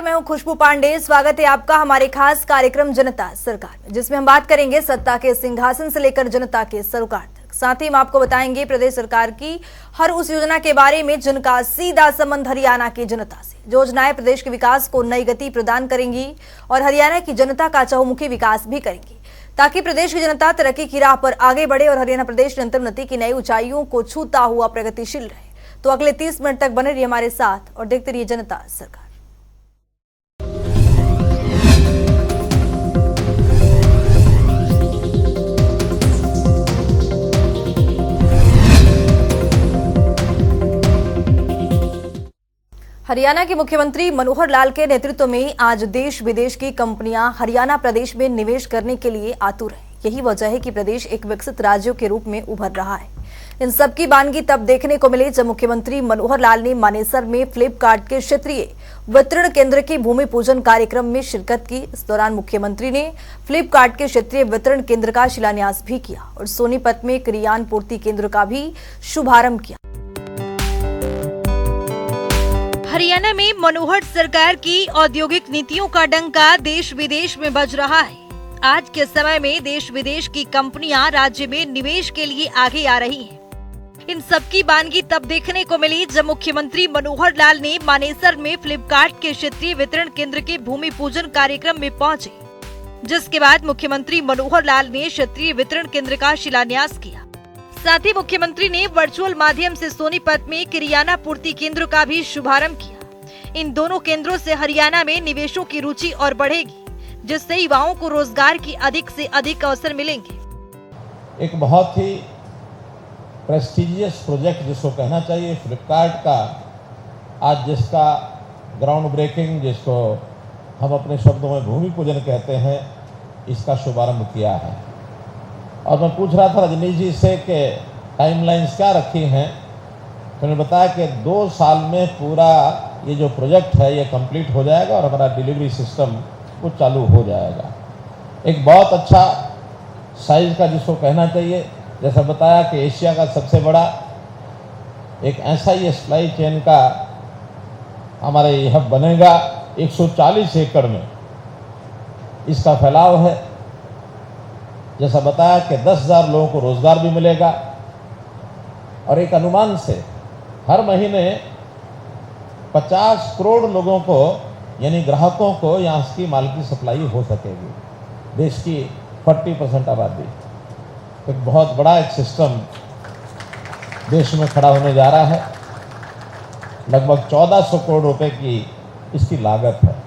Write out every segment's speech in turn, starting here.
नमस्कार, मैं हूं खुशबू पांडे। स्वागत है आपका हमारे खास कार्यक्रम जनता सरकार में, जिसमें हम बात करेंगे सत्ता के सिंहासन से लेकर जनता के सरोकार तक। साथ ही हम आपको बताएंगे प्रदेश सरकार की हर उस योजना के बारे में जिनका सीधा संबंध हरियाणा की जनता से। जो योजनाएं प्रदेश के विकास को नई गति प्रदान करेंगी और हरियाणा की जनता का चहुमुखी विकास भी करेंगी, ताकि प्रदेश की जनता तरक्की की राह पर आगे बढ़े और हरियाणा प्रदेश निरंतर उन्नति की नई ऊंचाइयों को छूता हुआ प्रगतिशील रहे। तो अगले 30 मिनट तक बने रहिए हमारे साथ और देखते रहिए जनता सरकार। हरियाणा के मुख्यमंत्री मनोहर लाल के नेतृत्व में आज देश विदेश की कंपनियां हरियाणा प्रदेश में निवेश करने के लिए आतुर हैं। यही वजह है कि प्रदेश एक विकसित राज्यों के रूप में उभर रहा है। इन सबकी बानगी तब देखने को मिली जब मुख्यमंत्री मनोहर लाल ने मानेसर में फ्लिपकार्ट के क्षेत्रीय वितरण केंद्र के भूमि पूजन कार्यक्रम में शिरकत की। इस दौरान मुख्यमंत्री ने फ्लिपकार्ट के क्षेत्रीय वितरण केंद्र का शिलान्यास भी किया और सोनीपत में किरियान पूर्ति केंद्र का भी शुभारंभ किया। हरियाणा में मनोहर सरकार की औद्योगिक नीतियों का डंका देश विदेश में बज रहा है। आज के समय में देश विदेश की कंपनियां राज्य में निवेश के लिए आगे आ रही हैं। इन सबकी बानगी तब देखने को मिली जब मुख्यमंत्री मनोहर लाल ने मानेसर में फ्लिपकार्ट के क्षेत्रीय वितरण केंद्र के भूमि पूजन कार्यक्रम में पहुंचे, जिसके बाद मुख्यमंत्री मनोहर लाल ने क्षेत्रीय वितरण केंद्र का शिलान्यास किया। साथ ही मुख्यमंत्री ने वर्चुअल माध्यम से सोनीपत में किरियाना पूर्ति केंद्र का भी शुभारंभ किया। इन दोनों केंद्रों से हरियाणा में निवेशों की रुचि और बढ़ेगी, जिससे युवाओं को रोजगार की अधिक से अधिक अवसर मिलेंगे। एक बहुत ही प्रेस्टिजियस प्रोजेक्ट जिसको कहना चाहिए, फ्लिपकार्ट का आज जिसका ग्राउंड ब्रेकिंग, जिसको हम अपने शब्दों में भूमि पूजन कहते हैं, इसका शुभारंभ किया है। और मैं पूछ रहा था रजनीश जी से कि टाइमलाइंस क्या रखी हैं, तो उन्होंने बताया कि 2 साल में पूरा ये जो प्रोजेक्ट है ये कंप्लीट हो जाएगा और हमारा डिलीवरी सिस्टम वो चालू हो जाएगा। एक बहुत अच्छा साइज का जिसको कहना चाहिए, जैसा बताया कि एशिया का सबसे बड़ा एक ऐसा ही सप्लाई चेन का हमारे यह बनेगा। 140 एकड़ में इसका फैलाव है। जैसा बताया कि 10,000 लोगों को रोजगार भी मिलेगा और एक अनुमान से हर महीने 50 करोड़ लोगों को यानी ग्राहकों को यहाँ की माल की सप्लाई हो सकेगी। देश की 40% आबादी, एक बहुत बड़ा एक सिस्टम देश में खड़ा होने जा रहा है। लगभग 1400 करोड़ रुपए की इसकी लागत है।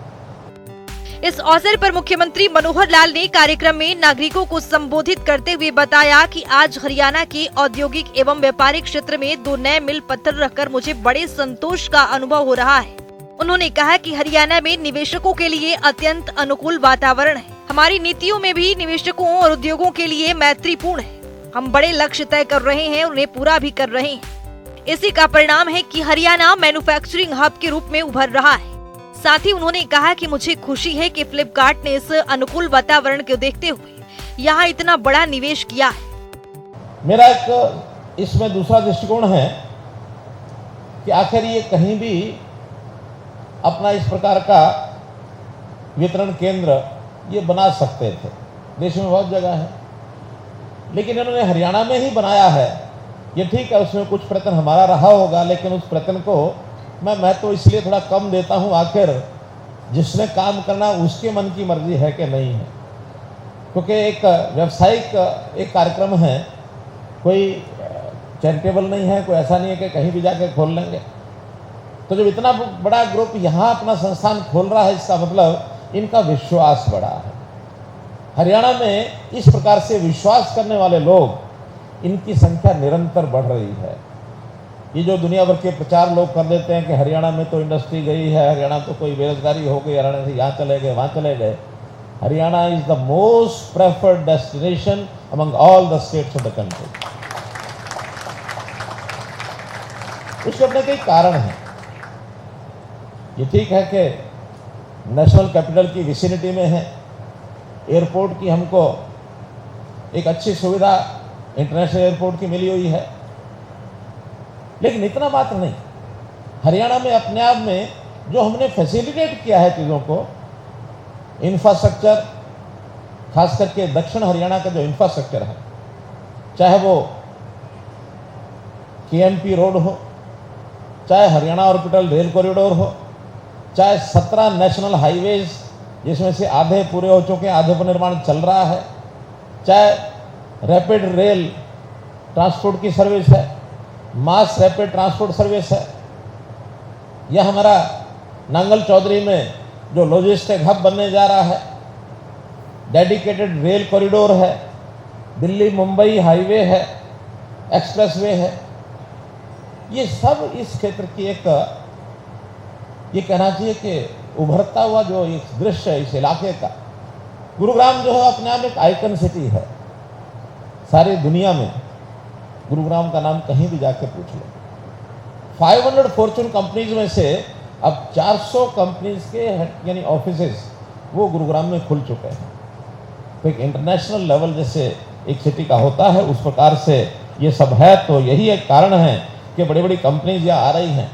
इस अवसर पर मुख्यमंत्री मनोहर लाल ने कार्यक्रम में नागरिकों को संबोधित करते हुए बताया कि आज हरियाणा के औद्योगिक एवं व्यापारिक क्षेत्र में 2 नए मिल पत्थर रखकर मुझे बड़े संतोष का अनुभव हो रहा है। उन्होंने कहा कि हरियाणा में निवेशकों के लिए अत्यंत अनुकूल वातावरण है। हमारी नीतियों में भी निवेशकों और उद्योगों के लिए मैत्रीपूर्ण है। हम बड़े लक्ष्य तय कर रहे हैं, उन्हें पूरा भी कर रहे हैं। इसी का परिणाम है कि हरियाणा मैन्युफैक्चरिंग हब के रूप में उभर रहा है। साथ ही उन्होंने कहा कि मुझे खुशी है कि फ्लिपकार्ट ने इस अनुकूल वातावरण को देखते हुए यहाँ इतना बड़ा निवेश किया है। मेरा एक इसमें दूसरा दृष्टिकोण है कि आखिर ये कहीं भी अपना इस प्रकार का वितरण केंद्र ये बना सकते थे। देश में बहुत जगह है, लेकिन इन्होंने हरियाणा में ही बनाया है। ये ठीक है, उसमें कुछ प्रयत्न हमारा रहा होगा, लेकिन उस प्रयत्न को मैं तो इसलिए थोड़ा कम देता हूँ। आखिर जिसने काम करना उसके मन की मर्जी है कि नहीं है, क्योंकि एक व्यावसायिक एक कार्यक्रम है, कोई चैरिटेबल नहीं है, कोई ऐसा नहीं है कि कहीं भी जाके खोल लेंगे। तो जब इतना बड़ा ग्रुप यहाँ अपना संस्थान खोल रहा है, इसका मतलब इनका विश्वास बड़ा है। हरियाणा में इस प्रकार से विश्वास करने वाले लोग, इनकी संख्या निरंतर बढ़ रही है। ये जो दुनिया भर के प्रचार लोग कर देते हैं कि हरियाणा में तो इंडस्ट्री गई है, हरियाणा तो कोई बेरोजगारी हो गई, हरियाणा से यहाँ चले गए, वहाँ चले गए। Haryana is the most preferred destination among all the states of the country. उसके अपने कई कारण हैं। ये ठीक है कि नेशनल कैपिटल की विसिनिटी में है, एयरपोर्ट की हमको एक अच्छी सुविधा इंटरनेशनल एयरपोर्ट की मिली हुई है, लेकिन इतना मात्र नहीं। हरियाणा में अपने आप में जो हमने फैसिलिटेट किया है चीज़ों को, इंफ्रास्ट्रक्चर, खास करके दक्षिण हरियाणा का जो इंफ्रास्ट्रक्चर है, चाहे वो केएमपी रोड हो, चाहे हरियाणा ऑर्बिटल रेल कॉरिडोर हो, चाहे 17 नेशनल हाईवेज जिसमें से आधे पूरे हो चुके हैं, आधे पर निर्माण चल रहा है, चाहे रैपिड रेल ट्रांसपोर्ट की सर्विस है, मास रैपिड ट्रांसपोर्ट सर्विस है, यह हमारा नांगल चौधरी में जो लॉजिस्टिक हब बनने जा रहा है, डेडिकेटेड रेल कॉरिडोर है, दिल्ली मुंबई हाईवे है, एक्सप्रेसवे है, ये सब इस क्षेत्र की एक, ये कहना चाहिए कि उभरता हुआ जो एक दृश्य है इस इलाके का। गुरुग्राम जो है अपने आप एक आइकन सिटी है सारी दुनिया में। गुरुग्राम का नाम कहीं भी जाके पूछ लो। 500 फॉर्चून कंपनीज में से अब 400 कंपनीज के यानी ऑफिसेज वो गुरुग्राम में खुल चुके हैं। तो एक इंटरनेशनल लेवल जैसे एक सिटी का होता है, उस प्रकार से ये सब है। तो यही एक कारण है कि बड़ी बड़ी कंपनीज यहाँ आ रही हैं।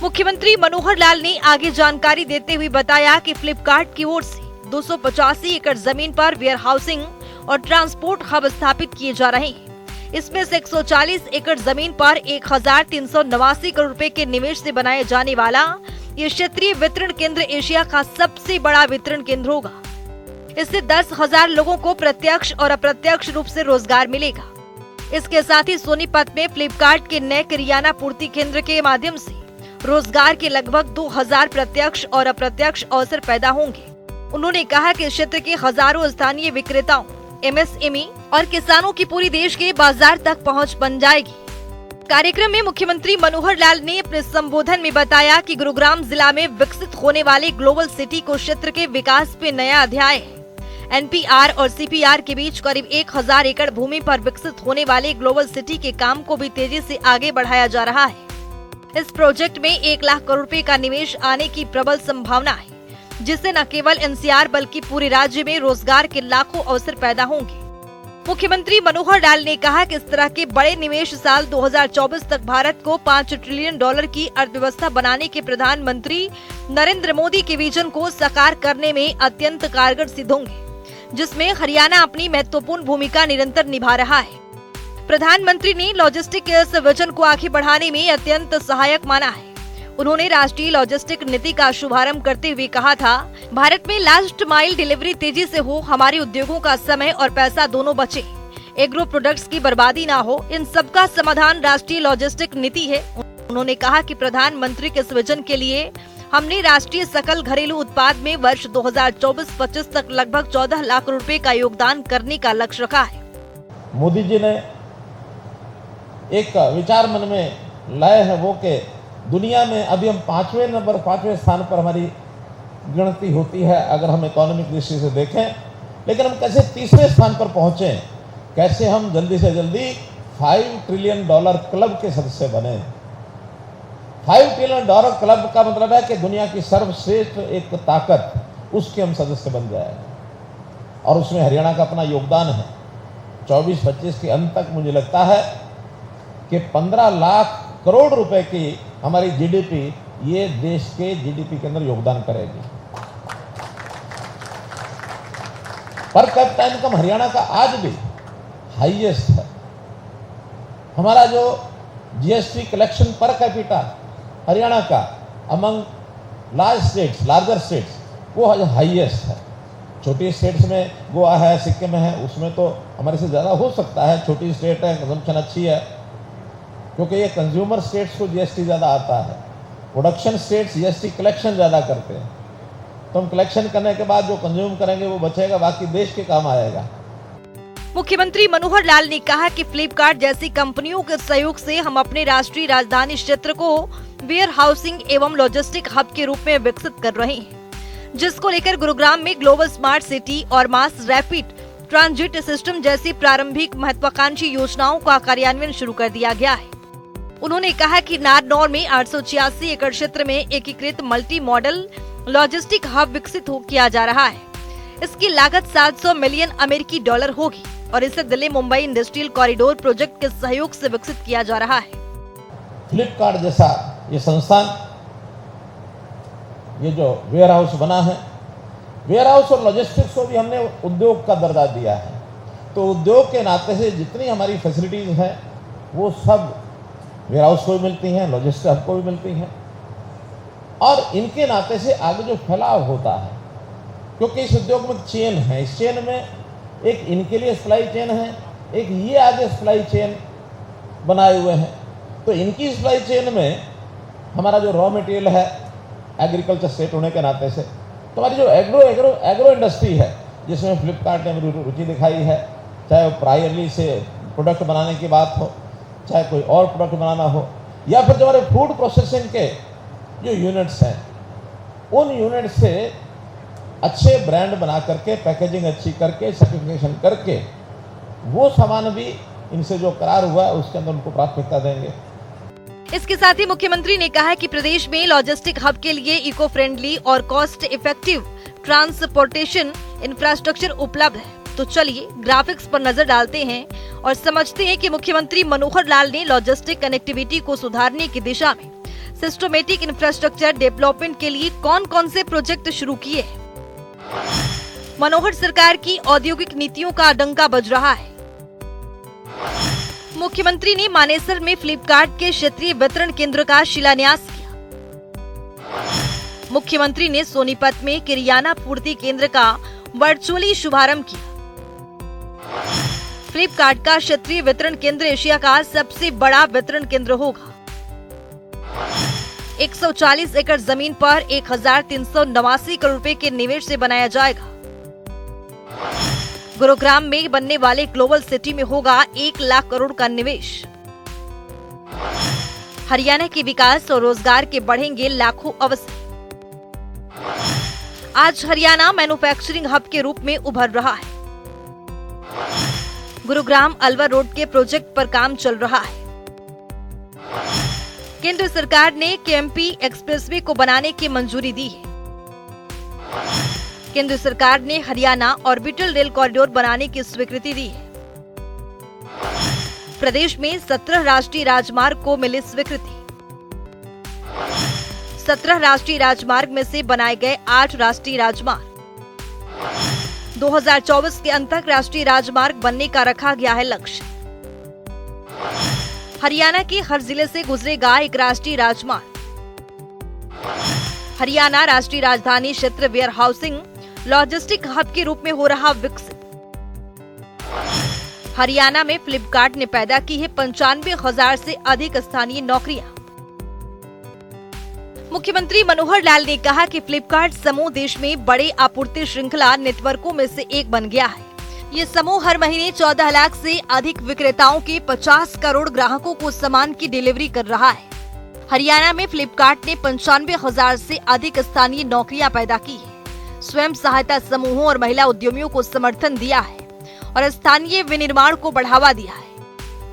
मुख्यमंत्री मनोहर लाल ने आगे जानकारी देते हुए बताया कि फ्लिपकार्ट की ओर से 285 एकड़ जमीन पर वेयर हाउसिंग और ट्रांसपोर्ट हब स्थापित किए जा रहे हैं। इसमें से 140 एकड़ जमीन पर 1389 करोड़ रुपए के निवेश से बनाए जाने वाला ये क्षेत्रीय वितरण केंद्र एशिया का सबसे बड़ा वितरण केंद्र होगा। इससे 10,000 लोगों को प्रत्यक्ष और अप्रत्यक्ष रूप से रोजगार मिलेगा। इसके साथ ही सोनीपत में फ्लिपकार्ट के नए किराना पूर्ति केंद्र के माध्यम से रोजगार के लगभग 2000 प्रत्यक्ष और अप्रत्यक्ष अवसर पैदा होंगे। उन्होंने कहा कि क्षेत्र के हजारों स्थानीय विक्रेताओं, एमएसएमई और किसानों की पूरी देश के बाजार तक पहुंच बन जाएगी। कार्यक्रम में मुख्यमंत्री मनोहर लाल ने अपने संबोधन में बताया कि गुरुग्राम जिला में विकसित होने वाले ग्लोबल सिटी को क्षेत्र के विकास पे नया अध्याय है। एनपीआर और सीपीआर के बीच करीब 1000 एकड़ भूमि पर विकसित होने वाले ग्लोबल सिटी के काम को भी तेजी से आगे बढ़ाया जा रहा है। इस प्रोजेक्ट में 1 लाख करोड़ रुपए का निवेश आने की प्रबल संभावना है, जिससे न केवल एनसीआर बल्कि पूरे राज्य में रोजगार के लाखों अवसर पैदा होंगे। मुख्यमंत्री मनोहर लाल ने कहा कि इस तरह के बड़े निवेश साल 2024 तक भारत को $5 ट्रिलियन की अर्थव्यवस्था बनाने के प्रधानमंत्री नरेंद्र मोदी के विजन को साकार करने में अत्यंत कारगर सिद्ध होंगे, जिसमें हरियाणा अपनी महत्वपूर्ण भूमिका निरंतर निभा रहा है। प्रधानमंत्री ने लॉजिस्टिक के इस विजन को आगे बढ़ाने में अत्यंत सहायक माना है। उन्होंने राष्ट्रीय लॉजिस्टिक नीति का शुभारंभ करते हुए कहा था, भारत में लास्ट माइल डिलीवरी तेजी से हो, हमारे उद्योगों का समय और पैसा दोनों बचे, एग्रो प्रोडक्ट्स की बर्बादी ना हो, इन सब का समाधान राष्ट्रीय लॉजिस्टिक नीति है। उन्होंने कहा कि प्रधानमंत्री के इस विजन के लिए हमने राष्ट्रीय सकल घरेलू उत्पाद में वर्ष 2024-25 तक लगभग 14 लाख रुपए का योगदान करने का लक्ष्य रखा है। मोदी जी ने एक विचार मन में लाए हैं वो कि दुनिया में अभी हम 5वें स्थान पर हमारी गिनती होती है अगर हम इकोनॉमिक दृष्टि से देखें, लेकिन हम कैसे 3वें स्थान पर पहुंचे, कैसे हम जल्दी से जल्दी $5 ट्रिलियन क्लब के सदस्य बने। $5 ट्रिलियन क्लब का मतलब है कि दुनिया की सर्वश्रेष्ठ एक ताकत, उसके हम सदस्य बन जाए, और उसमें हरियाणा का अपना योगदान है। 24-25 के अंत तक मुझे लगता है कि 15 लाख करोड़ रुपए की हमारी जीडीपी ये देश के जीडीपी के अंदर योगदान करेगी। पर कैपिटा इनकम हरियाणा का आज भी हाईएस्ट है। हमारा जो GST collection per capita Haryana का अमंग लार्जर स्टेट्स वो हाईएस्ट है। छोटी स्टेट्स में गोवा है, सिक्किम है, उसमें तो हमारे से ज़्यादा हो सकता है। छोटी स्टेट है, कंजम्पशन अच्छी है, क्योंकि ये कंज्यूमर स्टेट्स को जीएसटी ज़्यादा आता है। प्रोडक्शन स्टेट्स जीएसटी कलेक्शन ज़्यादा करते हैं, तो हम कलेक्शन करने के बाद जो कंज्यूम करेंगे वो बचेगा, बाकी देश के काम आएगा। मुख्यमंत्री मनोहर लाल ने कहा कि फ्लिपकार्ट जैसी कंपनियों के सहयोग से हम अपने राष्ट्रीय राजधानी क्षेत्र को वेयर हाउसिंग एवं लॉजिस्टिक हब के रूप में विकसित कर रहे हैं, जिसको लेकर गुरुग्राम में ग्लोबल स्मार्ट सिटी और मास रैपिड ट्रांजिट सिस्टम जैसी प्रारंभिक महत्वाकांक्षी योजनाओं का कार्यान्वयन शुरू कर दिया गया है। उन्होंने कहा कि नारनौल में 886 एकड़ क्षेत्र में एकीकृत मल्टी मॉडल लॉजिस्टिक हब विकसित किया जा रहा है। इसकी लागत $700 मिलियन अमेरिकी होगी और इसे Delhi Mumbai industrial corridor project के सहयोग से विकसित किया जा रहा है। फ्लिपकार्ट जैसा ये संस्थान ये जो वेयर हाउस बना है, वेयर हाउस और लॉजिस्टिक्स को भी हमने उद्योग का दर्जा दिया है। तो उद्योग के नाते से जितनी हमारी फैसिलिटीज़ हैं वो सब वेयर हाउस को भी मिलती हैं, लॉजिस्टिक्स हब को भी मिलती हैं, और इनके नाते से आगे जो फैलाव होता है, क्योंकि इस उद्योग में चेन है, इस चेन में एक इनके लिए सप्लाई चेन है, एक ये आगे सप्लाई चेन बनाए हुए हैं। तो इनकी सप्लाई चेन में हमारा जो रॉ मटेरियल है, एग्रीकल्चर स्टेट होने के नाते से, तो हमारी जो एग्रो इंडस्ट्री है, जिसमें फ्लिपकार्ट ने रुचि दिखाई है, चाहे वो प्रायरली से प्रोडक्ट बनाने की बात हो, चाहे कोई और प्रोडक्ट बनाना हो, या फिर जो हमारे फूड प्रोसेसिंग के जो यूनिट्स हैं, उन यूनिट से अच्छे ब्रांड बना करके, पैकेजिंग अच्छी करके, सर्टिफिकेशन करके, वो सामान भी इनसे जो करार हुआ है उसके अंदर उनको प्राथमिकता देंगे। इसके साथ ही मुख्यमंत्री ने कहा कि प्रदेश में लॉजिस्टिक हब के लिए इको फ्रेंडली और कॉस्ट इफेक्टिव ट्रांसपोर्टेशन इंफ्रास्ट्रक्चर उपलब्ध है। तो चलिए ग्राफिक्स पर नजर डालते हैं और समझते हैं कि मुख्यमंत्री मनोहर लाल ने लॉजिस्टिक कनेक्टिविटी को सुधारने की दिशा में सिस्टमेटिक इंफ्रास्ट्रक्चर डेवलपमेंट के लिए कौन कौन से प्रोजेक्ट शुरू किए हैं। मनोहर सरकार की औद्योगिक नीतियों का डंका बज रहा है। मुख्यमंत्री ने मानेसर में फ्लिपकार्ट के क्षेत्रीय वितरण केंद्र का शिलान्यास किया। मुख्यमंत्री ने सोनीपत में किरियाना पूर्ति केंद्र का वर्चुअली शुभारंभ किया। फ्लिपकार्ट का क्षेत्रीय वितरण केंद्र एशिया का सबसे बड़ा वितरण केंद्र होगा। 140 एकड़ जमीन पर 1389 करोड़ रुपए के निवेश से बनाया जाएगा। गुरुग्राम में बनने वाले ग्लोबल सिटी में होगा 1 लाख करोड़ का निवेश। हरियाणा के विकास और रोजगार के बढ़ेंगे लाखों अवसर। आज हरियाणा मैन्युफैक्चरिंग हब के रूप में उभर रहा है। गुरुग्राम अलवर रोड के प्रोजेक्ट पर काम चल रहा है। केंद्र सरकार ने केएमपी एक्सप्रेसवे को बनाने की मंजूरी दी है। केंद्र सरकार ने हरियाणा ऑर्बिटल रेल कॉरिडोर बनाने की स्वीकृति दी है। प्रदेश में 17 राष्ट्रीय राजमार्ग को मिली स्वीकृति। 17 राष्ट्रीय राजमार्ग में से बनाए गए 8 राष्ट्रीय राजमार्ग। 2024 के अंत तक राष्ट्रीय राजमार्ग बनने का रखा गया है लक्ष्य। हरियाणा के हर जिले से गुजरेगा एक राष्ट्रीय राजमार्ग। हरियाणा राष्ट्रीय राजधानी क्षेत्र वेयर हाउसिंग लॉजिस्टिक हब के रूप में हो रहा विकसित। हरियाणा में फ्लिपकार्ट ने पैदा की है 95,000 से अधिक स्थानीय नौकरियां। मुख्यमंत्री मनोहर लाल ने कहा कि फ्लिपकार्ट समूह देश में बड़े आपूर्ति श्रृंखला नेटवर्कों में से एक बन गया है। ये समूह हर महीने 14 लाख से अधिक विक्रेताओं के 50 करोड़ ग्राहकों को सामान की डिलीवरी कर रहा है। हरियाणा में फ्लिपकार्ट ने 95,000 से अधिक स्थानीय नौकरियां पैदा की है, स्वयं सहायता समूहों और महिला उद्यमियों को समर्थन दिया है और स्थानीय विनिर्माण को बढ़ावा दिया है।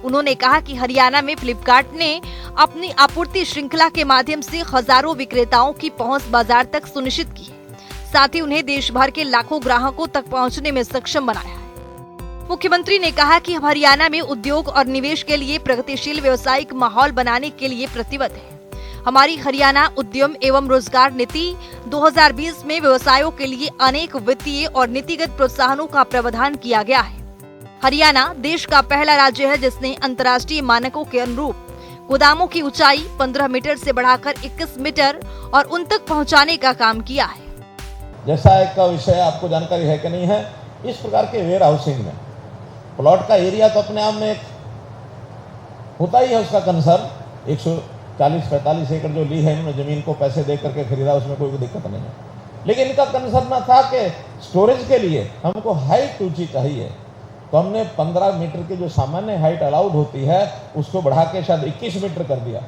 उन्होंने कहा कि हरियाणा में फ्लिपकार्ट ने अपनी आपूर्ति श्रृंखला के माध्यम से हजारों विक्रेताओं की पहुंच बाजार तक सुनिश्चित की है, साथ ही उन्हें देश भर के लाखों ग्राहकों तक पहुंचने में सक्षम बनाया है। मुख्यमंत्री ने कहा कि हम हरियाणा में उद्योग और निवेश के लिए प्रगतिशील व्यावसायिक माहौल बनाने के लिए प्रतिबद्ध है। हमारी हरियाणा उद्यम एवं रोजगार नीति 2020 में व्यवसायों के लिए अनेक वित्तीय और नीतिगत प्रोत्साहनों का प्रावधान किया गया है। हरियाणा देश का पहला राज्य है जिसने अंतर्राष्ट्रीय मानकों के अनुरूप गोदामों की ऊंचाई 15 मीटर से बढ़ाकर 21 मीटर और उन तक पहुंचाने का काम किया है। जैसा एक का विषय आपको जानकारी है कि नहीं है, इस प्रकार के वेयर हाउसिंग में प्लॉट का एरिया तो अपने आप में एक होता ही है उसका कंसर्न। 140-45 एकड़ जो ली है इन्होंने जमीन को पैसे दे करके खरीदा, उसमें कोई दिक्कत नहीं है, लेकिन इनका कंसर्न न था कि स्टोरेज के लिए हमको हाइट ऊंची चाहिए, तो हमने 15 मीटर की जो सामान्य हाइट अलाउड होती है उसको बढ़ा के शायद 21 मीटर कर दिया।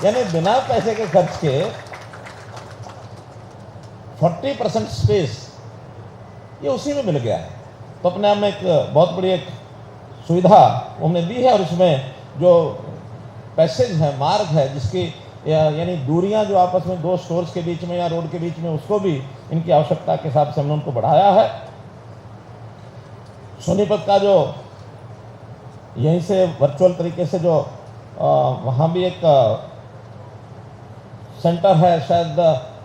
यानी बिना पैसे के खर्च के 40% स्पेस ये उसी में मिल गया है। तो अपने आप में एक बहुत बड़ी एक सुविधा हमने दी है, और इसमें जो पैसेज है, मार्ग है, जिसकी यानी दूरियां जो आपस में दो स्टोर्स के बीच में या रोड के बीच में, उसको भी इनकी आवश्यकता के हिसाब से हमने उनको बढ़ाया है। सोनीपत का जो यहीं से वर्चुअल तरीके से जो वहाँ भी एक सेंटर है, शायद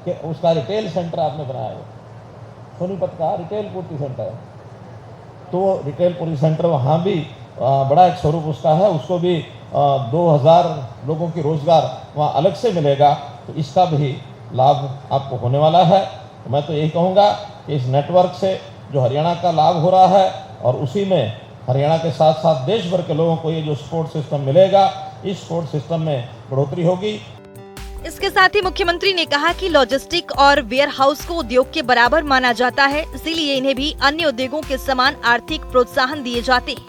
कि उसका रिटेल सेंटर आपने बनाया हो, सोनीपत का रिटेल पूर्ति सेंटर है, तो रिटेल पूर्ति सेंटर वहाँ भी बड़ा एक स्वरूप उसका है, उसको भी 2000 लोगों की रोजगार वहाँ अलग से मिलेगा, तो इसका भी लाभ आपको होने वाला है। तो मैं तो यही कहूँगा कि इस नेटवर्क से जो हरियाणा का लाभ हो रहा है और उसी में हरियाणा के साथ साथ देश भर के लोगों को ये जो सपोर्ट सिस्टम मिलेगा, इस सपोर्ट सिस्टम में बढ़ोतरी होगी। इसके साथ ही मुख्यमंत्री ने कहा कि लॉजिस्टिक और वेयर हाउस को उद्योग के बराबर माना जाता है, इसीलिए इन्हें भी अन्य उद्योगों के समान आर्थिक प्रोत्साहन दिए जाते हैं।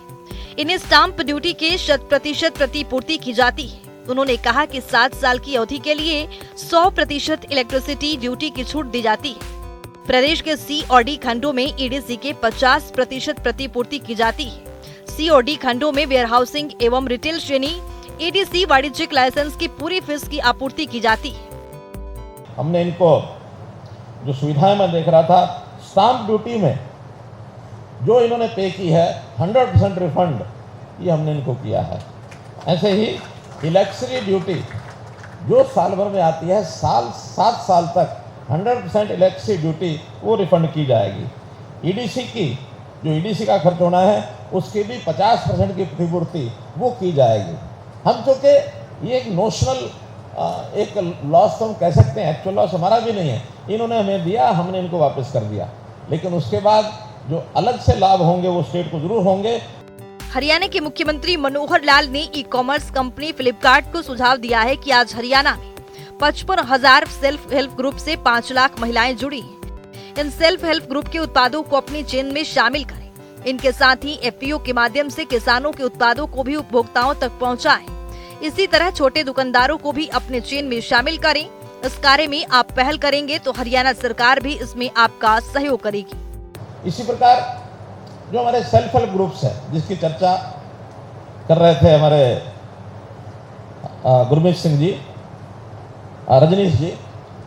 इन्हें स्टाम्प ड्यूटी के 100% प्रतिपूर्ति की जाती है। उन्होंने कहा कि 7 साल की अवधि के लिए 100% इलेक्ट्रिसिटी ड्यूटी की छूट दी जाती है। प्रदेश के सी और डी खंडों में ईडीसी के 50% प्रतिपूर्ति की जाती है। सी और डी खंडों में वेयर हाउसिंग एवं रिटेल श्रेणी ईडीसी वाणिज्यिक लाइसेंस की पूरी फीस की आपूर्ति की जाती है। हमने इनको जो सुविधाएं मैं देख रहा था, स्टाम्प ड्यूटी में जो इन्होंने पे की है 100% रिफंड ये हमने इनको किया है। ऐसे ही इलेक्ट्रिसिटी ड्यूटी जो साल भर में आती है, 7 साल तक 100% इलेक्ट्रिसिटी ड्यूटी वो रिफंड की जाएगी। ईडीसी की जो ईडीसी का खर्च होना है उसकी भी 50% की प्रतिपूर्ति वो की जाएगी। हम चूँकि ये एक नोशनल एक लॉस तो हम कह सकते हैं, एक्चुअल लॉस हमारा भी नहीं है, इन्होंने हमें दिया, हमने इनको वापस कर दिया, लेकिन उसके बाद जो अलग से लाभ होंगे वो स्टेट को जरूर होंगे। हरियाणा के मुख्यमंत्री मनोहर लाल ने ई कॉमर्स कंपनी फ्लिपकार्ट को सुझाव दिया है कि आज हरियाणा में 55,000 सेल्फ हेल्प ग्रुप से 5 लाख महिलाएं जुड़ी हैं। इन सेल्फ हेल्प ग्रुप के उत्पादों को अपनी चेन में शामिल करें। इनके साथ ही एफपीओ के माध्यम से किसानों के उत्पादों को भी उपभोक्ताओं तक पहुंचाएं। इसी तरह छोटे दुकानदारों को भी अपने चेन में शामिल करें। इस कार्य में आप पहल करेंगे तो हरियाणा सरकार भी इसमें आपका सहयोग करेगी। इसी प्रकार जो हमारे सेल्फ हेल्प ग्रुप्स है जिसकी चर्चा कर रहे थे हमारे गुरमीत सिंह जी, रजनीश जी,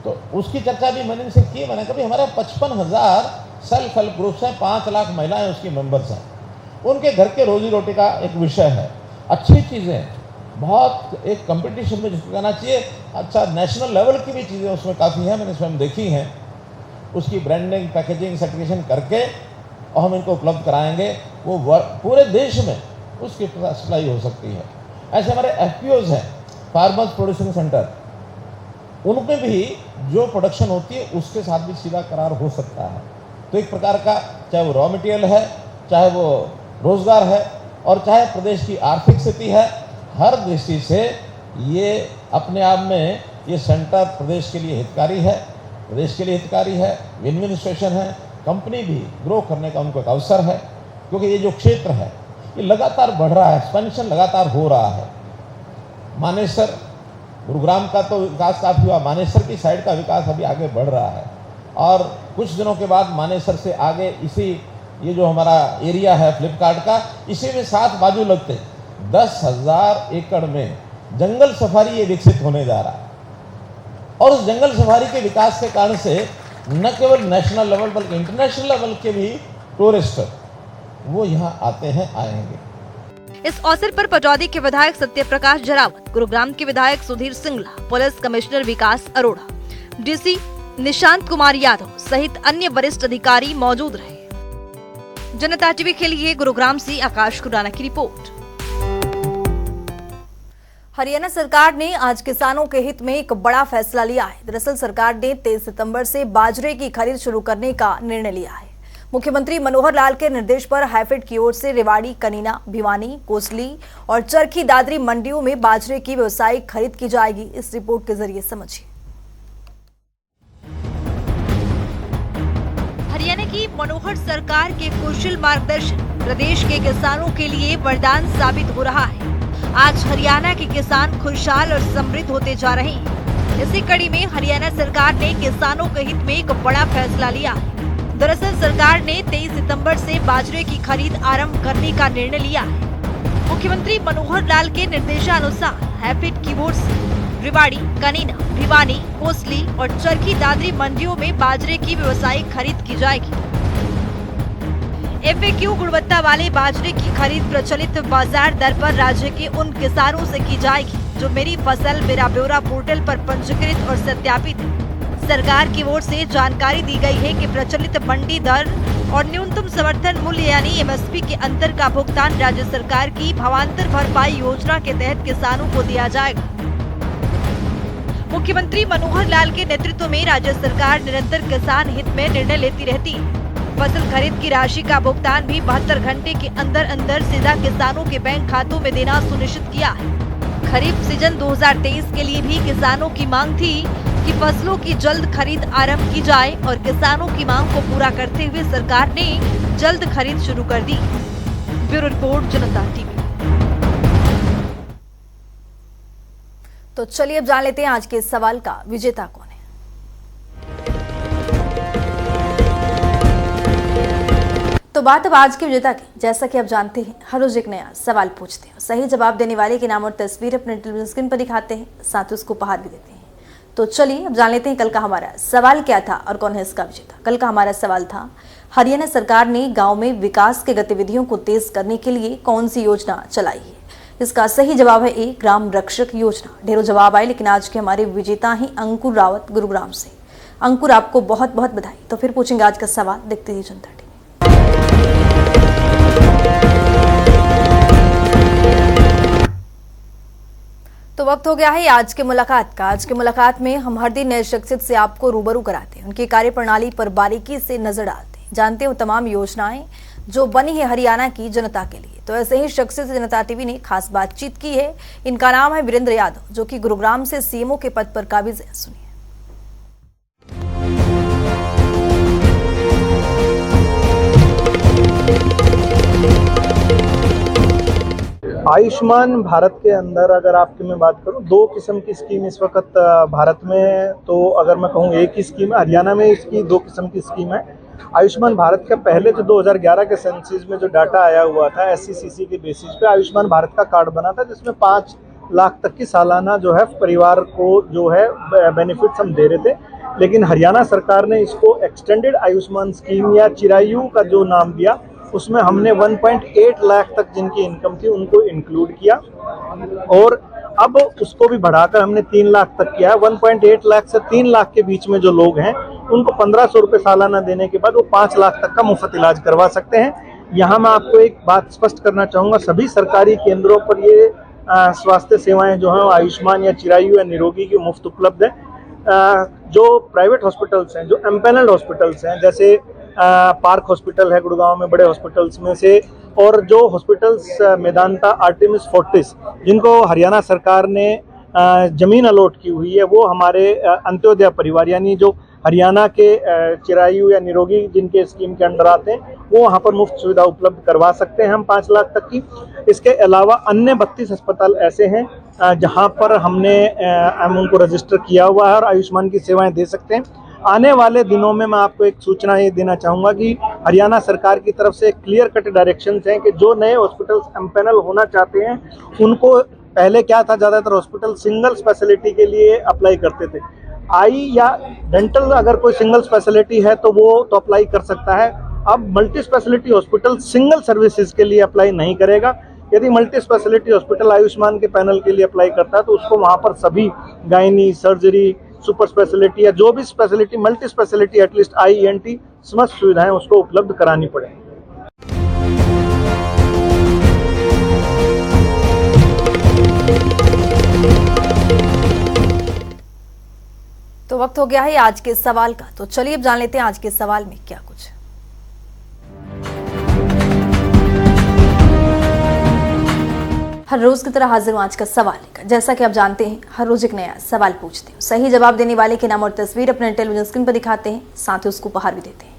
तो उसकी चर्चा भी मैंने इनसे की। मैंने कभी हमारे 55,000 सेल्फ हेल्प ग्रुप्स हैं, 5 लाख महिलाएं उसकी मेंबर्स हैं, उनके घर के रोजी रोटी का एक विषय है। अच्छी चीज़ें, बहुत एक कंपटीशन में जिसको कहना चाहिए, अच्छा नेशनल लेवल की भी चीज़ें उसमें काफ़ी हैं, मैंने स्वयं देखी हैं। उसकी ब्रांडिंग, पैकेजिंग, सर्टिफिकेशन करके और हम इनको उपलब्ध कराएंगे, वो पूरे देश में उसकी सप्लाई हो सकती है। ऐसे हमारे एफपीओज हैं, फार्मर्स प्रोड्यूसिंग सेंटर, उनमें भी जो प्रोडक्शन होती है उसके साथ भी सीधा करार हो सकता है। तो एक प्रकार का, चाहे वो रॉ मटेरियल है, चाहे वो रोजगार है और चाहे प्रदेश की आर्थिक स्थिति है, हर दृष्टि से ये अपने आप में ये सेंटर प्रदेश के लिए हितकारी है, प्रदेश के लिए हितकारी है, विन विन सिचुएशन है। कंपनी भी ग्रो करने का उनको एक अवसर है, क्योंकि ये जो क्षेत्र है ये लगातार बढ़ रहा है, एक्सपेंशन लगातार हो रहा है। मानेसर, गुरुग्राम का तो विकास काफ़ी हुआ, मानेसर की साइड का विकास अभी आगे बढ़ रहा है और कुछ दिनों के बाद मानेसर से आगे इसी ये जो हमारा एरिया है फ्लिपकार्ट का, इसी में साथ बाजू लगते 10,000 एकड़ में जंगल सफारी ये विकसित होने जा रहा है। और उस जंगल सफारी के विकास के कारण से न केवल नेशनल लेवल बल्कि इंटरनेशनल लेवल के भी टूरिस्ट वो यहाँ आते हैं, आएंगे। इस अवसर पर पटौदी के विधायक सत्य प्रकाश जरावत, गुरुग्राम के विधायक सुधीर सिंगला, पुलिस कमिश्नर विकास अरोड़ा, डीसी निशांत कुमार यादव सहित अन्य वरिष्ठ अधिकारी मौजूद रहे। जनता टीवी के लिए गुरुग्राम से आकाश खुराना की रिपोर्ट। हरियाणा सरकार ने आज किसानों के हित में एक बड़ा फैसला लिया है। दरअसल सरकार ने 23 सितंबर से बाजरे की खरीद शुरू करने का निर्णय लिया है। मुख्यमंत्री मनोहर लाल के निर्देश पर हैफेड की ओर से रेवाड़ी, कनीना, भिवानी, कोसली और चरखी दादरी मंडियों में बाजरे की व्यावसायिक खरीद की जाएगी। इस रिपोर्ट के जरिए समझिए। हरियाणा की मनोहर सरकार के कुशल मार्गदर्शन प्रदेश के किसानों के लिए वरदान साबित हो रहा है। आज हरियाणा के किसान खुशहाल और समृद्ध होते जा रहे हैं। इसी कड़ी में हरियाणा सरकार ने किसानों के हित में एक बड़ा फैसला लिया है। दरअसल सरकार ने 23 सितंबर से बाजरे की खरीद आरंभ करने का निर्णय लिया है। मुख्यमंत्री मनोहर लाल के निर्देशानुसार हैफेड की ओर से रेवाड़ी, कनीना, भिवानी, कोसली और चरखी दादरी मंडियों में बाजरे की व्यावसायिक खरीद की जाएगी। एफएक्यू गुणवत्ता वाले बाजरे की खरीद प्रचलित बाजार दर पर राज्य के उन किसानों से की जाएगी जो मेरी फसल मेरा ब्यौरा पोर्टल पर पंजीकृत और सत्यापित है। सरकार की ओर से जानकारी दी गई है कि प्रचलित मंडी दर और न्यूनतम समर्थन मूल्य यानी एमएसपी के अंतर का भुगतान राज्य सरकार की भावांतर भरपाई योजना के तहत किसानों को दिया जाएगा। मुख्यमंत्री मनोहर लाल के नेतृत्व में राज्य सरकार निरंतर किसान हित में निर्णय लेती रहती है। फसल खरीद की राशि का भुगतान भी 72 घंटे के अंदर अंदर सीधा किसानों के बैंक खातों में देना सुनिश्चित किया है। खरीफ सीजन 2023 के लिए भी किसानों की मांग थी कि फसलों की जल्द खरीद आरंभ की जाए और किसानों की मांग को पूरा करते हुए सरकार ने जल्द खरीद शुरू कर दी। ब्यूरो रिपोर्ट, जनता टीवी। तो चलिए अब जान लेते हैं आज के इस सवाल का विजेता कौन है। तो बात अब आज के विजेता की। जैसा कि आप जानते हैं, हर रोज एक नया सवाल पूछते हैं, सही जवाब देने वाले के नाम और तस्वीर अपने टेलीविजन स्क्रीन पर दिखाते हैं, साथ ही उसको उपहार भी देते हैं। तो चलिए अब जान लेते हैं कल का हमारा सवाल क्या था और कौन है इसका विजेता। कल का हमारा सवाल था, हरियाणा सरकार ने गांव में विकास के गतिविधियों को तेज करने के लिए कौन सी योजना चलाई है। इसका सही जवाब है ए, ग्राम रक्षक योजना। ढेरों जवाब आए, लेकिन आज के हमारे विजेता ही अंकुर रावत गुरुग्राम से। अंकुर, आपको बहुत बहुत बधाई। तो फिर पूछेंगे आज का सवाल, देखते रहिए जनता टीवी। तो वक्त हो गया है आज की मुलाकात का। आज की मुलाकात में हम हर दिन नए शख्सियत से आपको रूबरू कराते हैं, उनकी कार्यप्रणाली पर बारीकी से नजर डालते हैं, जानते हैं तमाम योजनाएं जो बनी है हरियाणा की जनता के लिए। तो ऐसे ही शख्सियत से जनता टीवी ने खास बातचीत की है। इनका नाम है वीरेंद्र यादव, जो कि गुरुग्राम से सीएमओ के पद पर काबिज है। सुनिए। आयुष्मान भारत के अंदर अगर आपकी मैं बात करूं, दो किस्म की स्कीम इस वक्त भारत में, तो अगर मैं कहूं एक ही स्कीम है। हरियाणा में इसकी दो किस्म की स्कीम है। आयुष्मान भारत का पहले जो 2011 के सेंसस में जो डाटा आया हुआ था, SCCC के बेसिस पे आयुष्मान भारत का कार्ड बना था, जिसमें 5 लाख तक की सालाना जो है परिवार को जो है बेनिफिट्स हम दे रहे थे। लेकिन हरियाणा सरकार ने इसको एक्सटेंडेड आयुष्मान स्कीम या चिरायु का जो नाम दिया, उसमें हमने 1.8 लाख तक जिनकी इनकम थी उनको इंक्लूड किया, और अब उसको भी बढ़ाकर हमने 3 लाख तक किया है। 1.8 लाख से 3 लाख के बीच में जो लोग हैं उनको 1500 रुपये सालाना देने के बाद वो 5 लाख तक का मुफ्त इलाज करवा सकते हैं। यहाँ मैं आपको एक बात स्पष्ट करना चाहूँगा, सभी सरकारी केंद्रों पर ये स्वास्थ्य सेवाएं जो हैं आयुष्मान या चिरायु या निरोगी की मुफ्त उपलब्ध है। जो प्राइवेट हॉस्पिटल्स हैं, जो एम्पैनल्ड हॉस्पिटल्स हैं, जैसे पार्क हॉस्पिटल है गुड़गांव में, बड़े हॉस्पिटल्स में से, और जो हॉस्पिटल्स मेदांता, आर्टेमिस, फोर्टिस, जिनको हरियाणा सरकार ने जमीन अलॉट की हुई है, वो हमारे अंत्योदय परिवार यानी जो हरियाणा के चिरायु या निरोगी जिनके स्कीम के अंडर आते हैं, वो वहाँ पर मुफ्त सुविधा उपलब्ध करवा सकते हैं हम 5 लाख तक की। इसके अलावा अन्य 32 अस्पताल ऐसे हैं जहाँ पर हमने उनको रजिस्टर किया हुआ है और आयुष्मान की सेवाएं दे सकते हैं। आने वाले दिनों में मैं आपको एक सूचना ये देना चाहूँगा कि हरियाणा सरकार की तरफ से क्लियर कट डायरेक्शंस हैं कि जो नए हॉस्पिटल्स एम्पैनल होना चाहते हैं उनको, पहले क्या था, ज़्यादातर हॉस्पिटल सिंगल स्पेशलिटी के लिए अप्लाई करते थे। आई या डेंटल अगर कोई सिंगल स्पेशलिटी है तो वो तो अप्लाई कर सकता है। अब multi speciality hospital single services के लिए अप्लाई नहीं करेगा। यदि मल्टी स्पेशलिटी हॉस्पिटल आयुष्मान के पैनल के लिए अप्लाई करता है तो उसको वहाँ पर सभी गायनी, सर्जरी, सुपर स्पेशलिटी या जो भी speciality, multi speciality, at least IENT समस्त सुविधाएं उसको उपलब्ध करानी पड़ेगी। तो वक्त हो गया है आज के सवाल का। तो चलिए अब जान लेते हैं आज के सवाल में क्या कुछ। हर रोज की तरह हाजिर हूं आज का सवाल लेकर। जैसा कि आप जानते हैं, हर रोज एक नया सवाल पूछते हैं, सही जवाब देने वाले के नाम और तस्वीर अपने टेलीविजन स्क्रीन पर दिखाते हैं, साथ ही उसको उपहार भी देते हैं।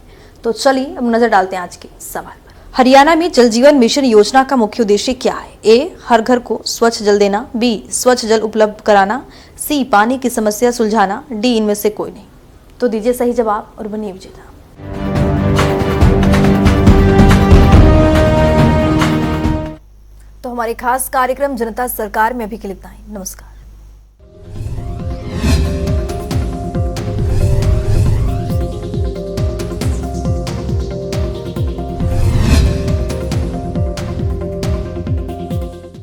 तो चलिए अब नजर डालते हैं आज के सवाल पर। हरियाणा में जल जीवन मिशन योजना का मुख्य उद्देश्य क्या है। ए, हर घर को स्वच्छ जल देना, बी, स्वच्छ जल उपलब्ध कराना, सी, पानी की समस्या सुलझाना, डी, इनमें से कोई नहीं। तो दीजिए सही जवाब और बनिए विजेता। तो हमारे खास कार्यक्रम जनता सरकार में अभी के लिए इतना ही। नमस्कार।